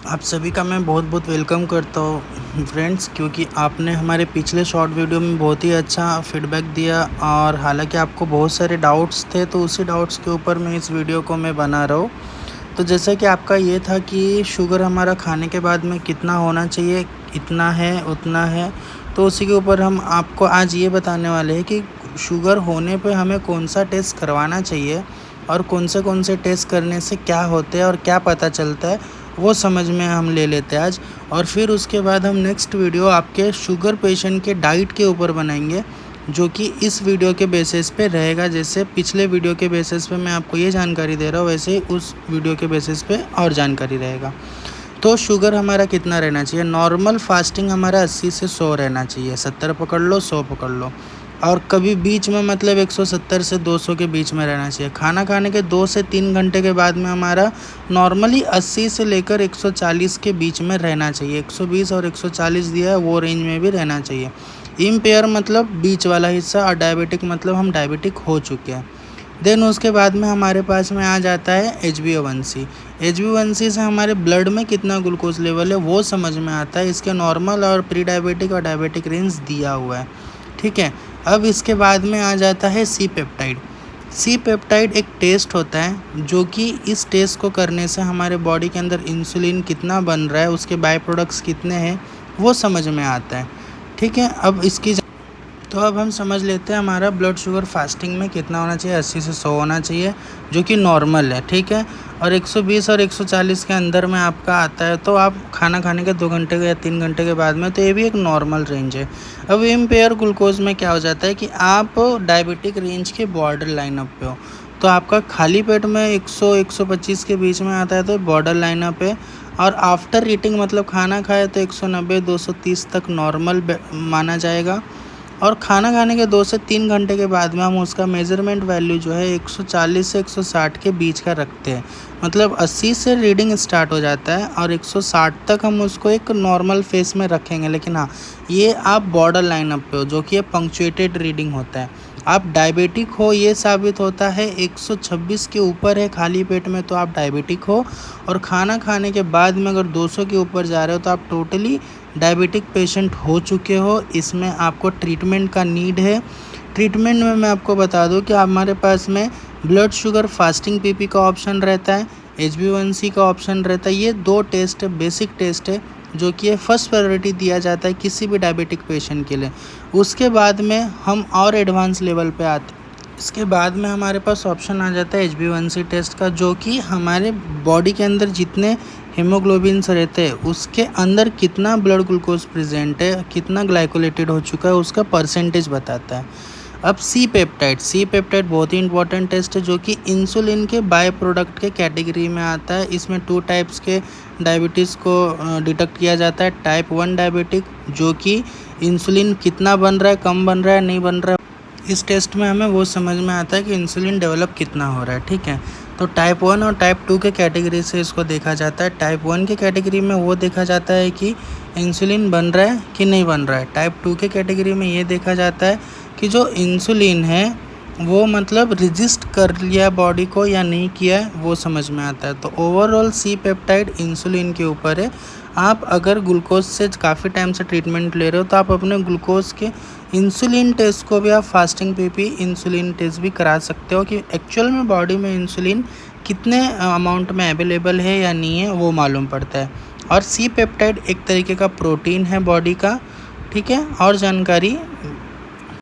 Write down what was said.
आप सभी का मैं बहुत बहुत वेलकम करता हूँ फ्रेंड्स, क्योंकि आपने हमारे पिछले शॉर्ट वीडियो में बहुत ही अच्छा फीडबैक दिया और हालांकि आपको बहुत सारे डाउट्स थे, तो उसी डाउट्स के ऊपर मैं इस वीडियो को मैं बना रहा हूँ। तो जैसे कि आपका ये था कि शुगर हमारा खाने के बाद में कितना होना चाहिए, इतना है उतना है, तो उसी के ऊपर हम आपको आज ये बताने वाले हैं कि शुगर होने पे हमें कौन सा टेस्ट करवाना चाहिए और कौन से टेस्ट करने से क्या होते हैं और क्या पता चलता है, वो समझ में हम ले लेते हैं आज। और फिर उसके बाद हम नेक्स्ट वीडियो आपके शुगर पेशेंट के डाइट के ऊपर बनाएंगे, जो कि इस वीडियो के बेसिस पे रहेगा। जैसे पिछले वीडियो के बेसिस पे मैं आपको ये जानकारी दे रहा हूँ, वैसे ही उस वीडियो के बेसिस पे और जानकारी रहेगा। तो शुगर हमारा कितना रहना चाहिए? नॉर्मल फास्टिंग हमारा 80 से 100 रहना चाहिए। 70 पकड़ लो, 100 पकड़ लो, और कभी बीच में मतलब 170 से 200 के बीच में रहना चाहिए। खाना खाने के 2 से 3 घंटे के बाद में हमारा नॉर्मली 80 से लेकर 140 के बीच में रहना चाहिए। 120 और 140 दिया है, वो रेंज में भी रहना चाहिए। इम्पेयर मतलब बीच वाला हिस्सा, और डायबिटिक मतलब हम डायबिटिक हो चुके हैं। देन उसके बाद में हमारे पास में आ जाता है HbA1c। HbA1c से हमारे ब्लड में कितना ग्लूकोज लेवल है वो समझ में आता है। इसके नॉर्मल और प्री डायबिटिक और डायबिटिक रेंज दिया हुआ है, ठीक है। अब इसके बाद में आ जाता है सी पेप्टाइड। सी पेप्टाइड एक टेस्ट होता है, जो कि इस टेस्ट को करने से हमारे बॉडी के अंदर इंसुलिन कितना बन रहा है, उसके बाय प्रोडक्ट्स कितने हैं, वो समझ में आता है, ठीक है। अब हम समझ लेते हैं हमारा ब्लड शुगर फास्टिंग में कितना होना चाहिए। 80 से 100 होना चाहिए, जो कि नॉर्मल है, ठीक है। और 120 और 140 के अंदर में आपका आता है, तो आप खाना खाने के 2 घंटे के या 3 घंटे के बाद में, तो ये भी एक नॉर्मल रेंज है। अब इम्पेयर ग्लूकोज में क्या हो जाता है कि आप डायबिटिक रेंज के बॉर्डर लाइन अप पे हो, तो आपका खाली पेट में 100-125 के बीच में आता है, तो बॉर्डर लाइन अप है। और आफ्टर ईटिंग मतलब खाना खाए तो 190-230 तक नॉर्मल माना जाएगा। और खाना खाने के 2 से 3 घंटे के बाद में हम उसका मेज़रमेंट वैल्यू जो है 140 से 160 के बीच का रखते हैं। मतलब 80 से रीडिंग स्टार्ट हो जाता है और 160 तक हम उसको एक नॉर्मल फेस में रखेंगे। लेकिन हाँ, ये आप बॉर्डर लाइन अप पे हो, जो कि ये पंक्चुएटेड रीडिंग होता है। आप डायबिटिक हो ये साबित होता है 126 के ऊपर है खाली पेट में, तो आप डायबिटिक हो। और खाना खाने के बाद में अगर 200 के ऊपर जा रहे हो, तो आप टोटली डायबिटिक पेशेंट हो चुके हो। इसमें आपको ट्रीटमेंट का नीड है। ट्रीटमेंट में मैं आपको बता दूं कि हमारे पास में ब्लड शुगर फास्टिंग पीपी का ऑप्शन रहता है, HbA1c का ऑप्शन रहता है। ये 2 टेस्ट है, बेसिक टेस्ट है, जो कि ये फर्स्ट प्रायोरिटी दिया जाता है किसी भी डायबिटिक पेशेंट के लिए। उसके बाद में हम और एडवांस लेवल पे आते हैं। इसके बाद में हमारे पास ऑप्शन आ जाता है HbA1c टेस्ट का, जो कि हमारे बॉडी के अंदर जितने हीमोग्लोबिन्स रहते हैं उसके अंदर कितना ब्लड ग्लूकोज प्रेजेंट है, कितना ग्लाइकोलेटेड हो चुका है, उसका परसेंटेज बताता है। अब सी पेप्टाइड बहुत ही इंपॉर्टेंट टेस्ट है, जो कि इंसुलिन के बाय प्रोडक्ट के कैटेगरी में आता है। इसमें 2 टाइप्स के डायबिटीज़ को डिटेक्ट किया जाता है। टाइप 1 डायबिटिक, जो कि इंसुलिन कितना बन रहा है, कम बन रहा है, नहीं बन रहा है, इस टेस्ट में हमें वो समझ में आता है कि इंसुलिन डेवलप कितना हो रहा है, ठीक है। तो टाइप 1 और टाइप 2 के कैटेगरी से इसको देखा जाता है। टाइप 1 के कैटेगरी में वो देखा जाता है कि इंसुलिन बन रहा है कि नहीं बन रहा है। टाइप 2 के कैटेगरी में ये देखा जाता है कि जो इंसुलिन है वो मतलब रजिस्ट कर लिया बॉडी को या नहीं किया है, वो समझ में आता है। तो ओवरऑल सी पेप्टाइड इंसुलिन के ऊपर है। आप अगर ग्लूकोज से काफ़ी टाइम से ट्रीटमेंट ले रहे हो, तो आप अपने ग्लूकोज के इंसुलिन टेस्ट को भी आप फास्टिंग पीपी इंसुलिन टेस्ट भी करा सकते हो, कि एक्चुअल में बॉडी में इंसुलिन कितने अमाउंट में अवेलेबल है या नहीं है, वो मालूम पड़ता है। और सी पेप्टाइड एक तरीके का प्रोटीन है बॉडी का, ठीक है। और जानकारी